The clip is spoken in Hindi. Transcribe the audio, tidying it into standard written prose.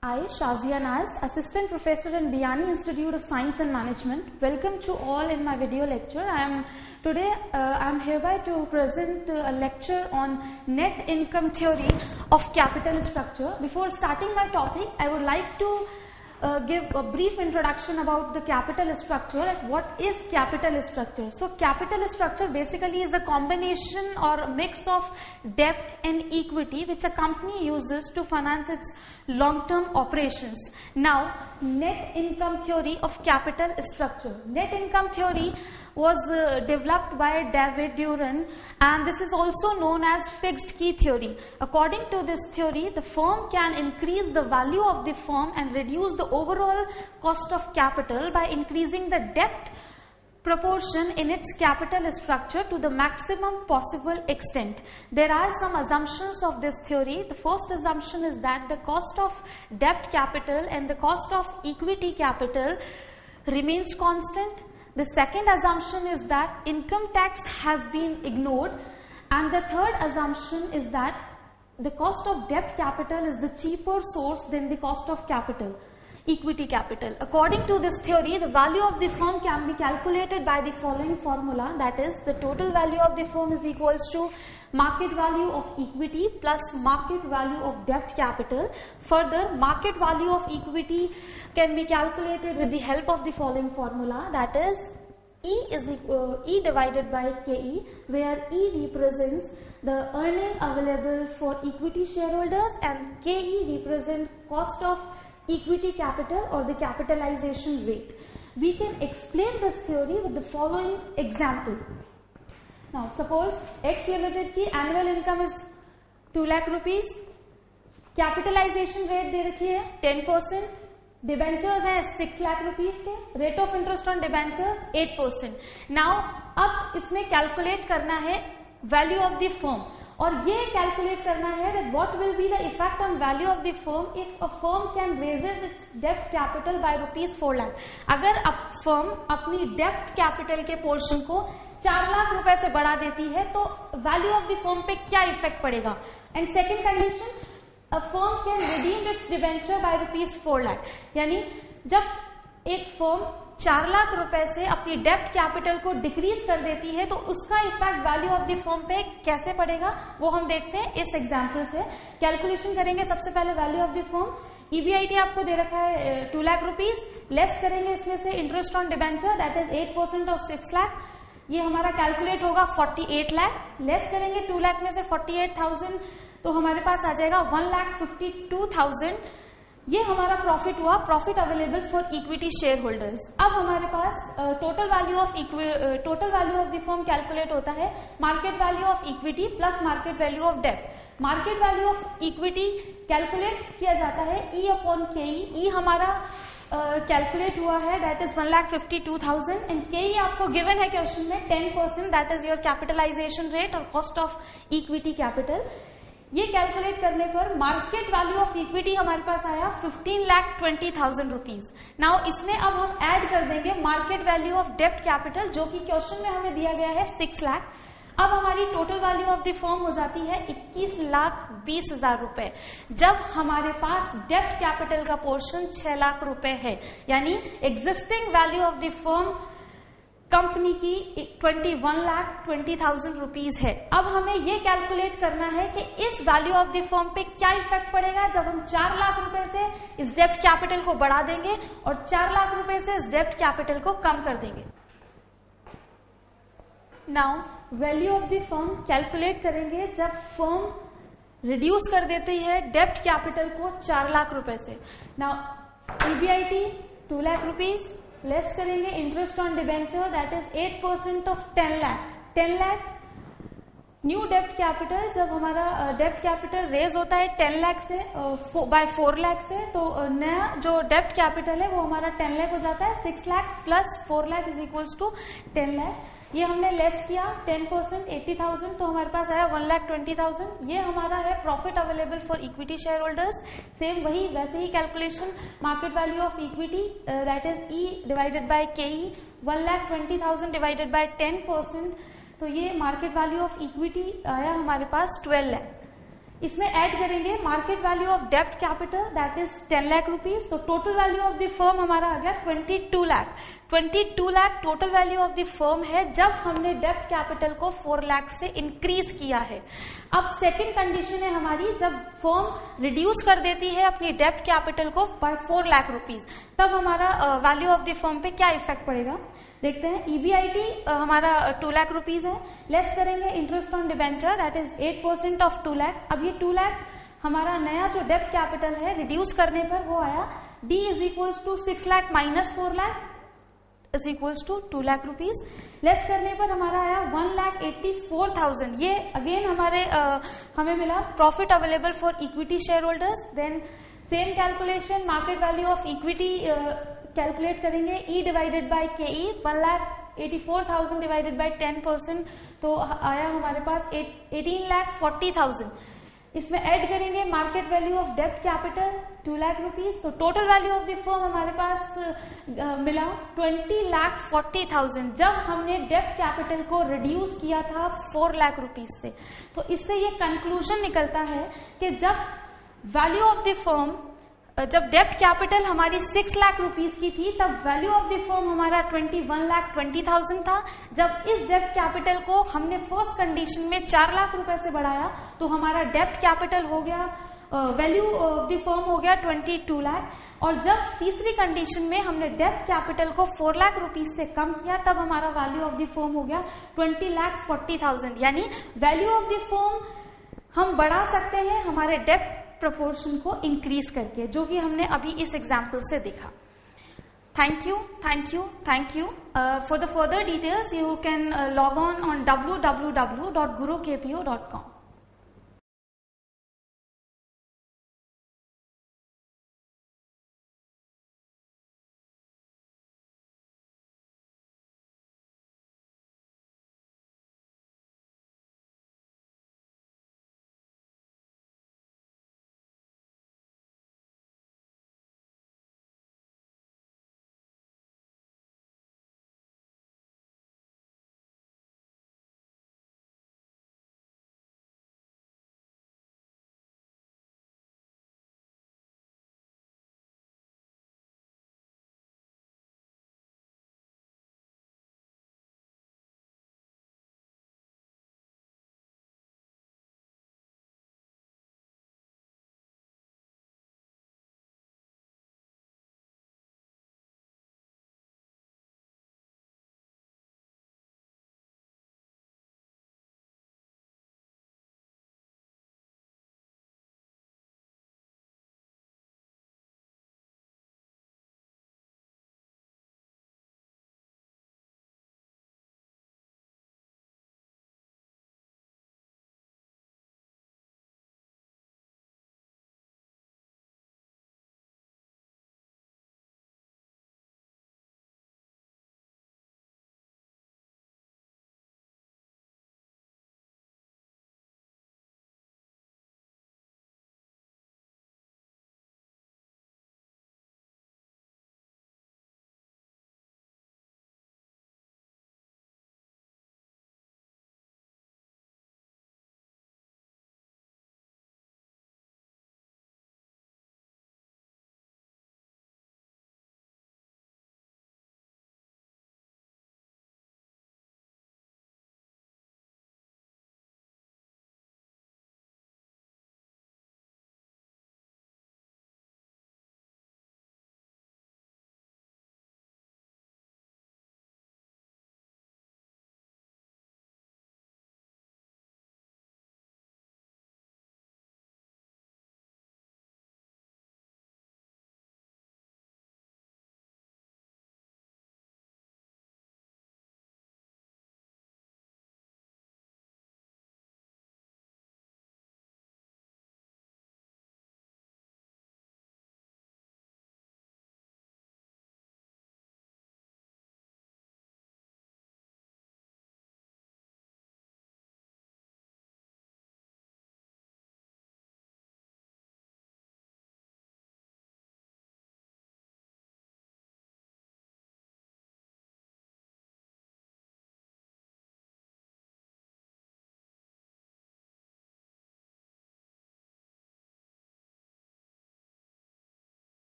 I, Shazia Naz, Assistant Professor in Biyani Institute of Science and Management. Welcome to all in my video lecture. Today I am hereby to present a lecture on net income theory of capital structure. Before starting my topic, I would like to give a brief introduction about the capital structure. Like what is capital structure? So capital structure basically is a combination or a mix of debt and equity which a company uses to finance its long-term operations. Now, net income theory of capital structure. Net income theory was developed by David Duran, and this is also known as fixed key theory. According to this theory, the firm can increase the value of the firm and reduce the overall cost of capital by increasing the debt proportion in its capital structure to the maximum possible extent. There are some assumptions of this theory. The first assumption is that the cost of debt capital and the cost of equity capital remains constant. The second assumption is that income tax has been ignored, and the third assumption is that the cost of debt capital is the cheaper source than the cost of equity capital. According to this theory, the value of the firm can be calculated by the following formula, that is, the total value of the firm is equals to market value of equity plus market value of debt capital. Further, market value of equity can be calculated with the help of the following formula, that is E divided by KE, where E represents the earning available for equity shareholders and KE represents cost of equity capital or the capitalization rate. We can explain this theory with the following example. Now suppose X Limited की annual income is 2 lakh rupees, capitalization rate दे रखी है 10%, debentures है 6 lakh rupees के, rate of interest on debentures 8%. Now अब इसमें calculate करना है value of the firm, और ये कैलकुलेट करना है that what will be the effect on value of the firm if a firm can raises its debt capital by rupees 4 lakh. अगर फर्म अपनी डेप्ट कैपिटल के पोर्शन को 4 लाख रुपए से बढ़ा देती है तो वैल्यू ऑफ द फर्म पे क्या इफेक्ट पड़ेगा. And second condition, a firm can redeem it's debenture by rupees 4 lakh. यानी जब एक फर्म 4 लाख रुपए से अपनी डेप्ट कैपिटल को डिक्रीज कर देती है तो उसका effect value of the firm पे कैसे पड़ेगा वो हम देखते हैं इस एग्जांपल से. कैलकुलेशन करेंगे सबसे पहले value of the firm. EBIT आपको दे रखा है 2 लाख रुपीज, लेस करेंगे इसमें से interest on debenture that is 8% of 6 lakh. ये हमारा कैलकुलेट होगा 48 लाख. लेस करेंगे 2 लाख में से 48,000 तो हमारे पास आ जाएगा 1,52,000. ये हमारा प्रॉफिट हुआ, profit available for equity shareholders. अब हमारे पास total value of the firm calculate होता है market value of equity plus market value of debt. Market value of equity calculate किया जाता है E अपॉन KE. E हमारा कैलकुलेट हुआ है दैट इज 1,52,000 एंड KE आपको गिवन है क्वेश्चन में 10%, that is your capitalisation rate और कॉस्ट ऑफ इक्विटी कैपिटल. ये कैलकुलेट करने पर मार्केट वैल्यू ऑफ इक्विटी हमारे पास आया 15,20,000 रुपीज. नाउ इसमें अब हम ऐड कर देंगे मार्केट वैल्यू ऑफ डेप्ट कैपिटल जो कि क्वेश्चन में हमें दिया गया है 6 लाख. अब हमारी total value of the firm हो जाती है 21,20,000 रुपए जब हमारे पास डेप्ट कैपिटल का पोर्शन 6 लाख रुपए है. यानी existing value of the firm company की 21,20,000 रुपीज है. अब हमें ये कैलकुलेट करना है कि इस वैल्यू ऑफ द फर्म पे क्या इफेक्ट पड़ेगा जब हम 4 लाख रुपए से इस डेप्ट कैपिटल को बढ़ा देंगे और 4 लाख रुपए से इस डेप्ट कैपिटल को कम कर देंगे. Now value of the firm calculate करेंगे जब फर्म रिड्यूस कर देती है डेप्ट कैपिटल को 4 लाख रुपए से. Now EBIT 2 lakh rupees, less करेंगे interest on debenture that is 8% of 10 lakh. 10 lakh new डेप्ट कैपिटल, जब हमारा डेप्ट कैपिटल रेज होता है 10 लाख से बाय 4 लाख से तो नया जो डेप्ट कैपिटल है वो हमारा 10 लाख हो जाता है. 6 lakh plus 4 lakh is equals to 10 lakh. ये हमने लेस किया 10% 80,000 तो हमारे पास आया 1,20,000. ये हमारा है profit available for equity shareholders. Same वही वैसे ही calculation market value of equity that is E divided by KE. 1,20,000 divided by 10% तो ये मार्केट वैल्यू ऑफ इक्विटी आया हमारे पास 12 लाख. इसमें ऐड करेंगे मार्केट वैल्यू ऑफ डेब्ट capital that is 10 lakh rupees, तो total value of the firm हमारा आ गया 22 lakh. 22 lakh total value of the firm है जब हमने डेब्ट कैपिटल को 4 लाख से इंक्रीज किया है। अब सेकंड कंडीशन है हमारी, जब फर्म रिड्यूस कर देती है अपनी डेब्ट कैपिटल को बाय 4 लाख रुपीज, तब हमारा वैल्यू ऑफ द फर्म पे क्या इफेक्ट पड़ेगा देखते हैं। EBIT हमारा 2 लाख रुपीज है, लेस करेंगे interest on debenture that is 8% of 2 lakh. अब ये 2 लाख हमारा नया जो डेब्ट कैपिटल है रिड्यूस करने पर वो आया D is equals to 6 lakh minus 4 lakh is equals to 2 lakh rupees. Less करने पर हमारा आया 1,84,000। ये अगेन हमारे हमें मिला profit available for equity shareholders. Then same calculation market value of equity calculate करेंगे, E divided by KE 1,84,000 divided by 10%, तो आया हमारे पास 18,40,000। इसमें ऐड करेंगे मार्केट वैल्यू ऑफ डेब्ट कैपिटल 2 लाख रुपीज, तो total value of the firm हमारे पास मिला 20,40,000 जब हमने डेब्ट कैपिटल को रिड्यूस किया था 4 लाख रुपीज से। तो इससे ये कंक्लूजन निकलता है कि जब वैल्यू ऑफ द फर्म, जब डेब्ट कैपिटल हमारी 6 लाख रुपीस की थी तब वैल्यू ऑफ द फर्म हमारा 21,20,000 था। जब इस डेब्ट कैपिटल को हमने फर्स्ट कंडीशन में 4 लाख रुपए से बढ़ाया तो हमारा डेब्ट कैपिटल हो गया, वैल्यू ऑफ द फर्म हो गया 22 लाख। और जब तीसरी कंडीशन में हमने डेब्ट कैपिटल को 4 लाख रुपीस से कम किया तब हमारा वैल्यू ऑफ द फर्म हो गया 20,40,000। यानी वैल्यू ऑफ द फर्म हम बढ़ा सकते हैं हमारे डेब्ट प्रपोर्शन को इंक्रीज करके, जो कि हमने अभी इस एग्जाम्पल से देखा। Thank you, thank you, thank you. For the further details you can log on www.gurukpo.com।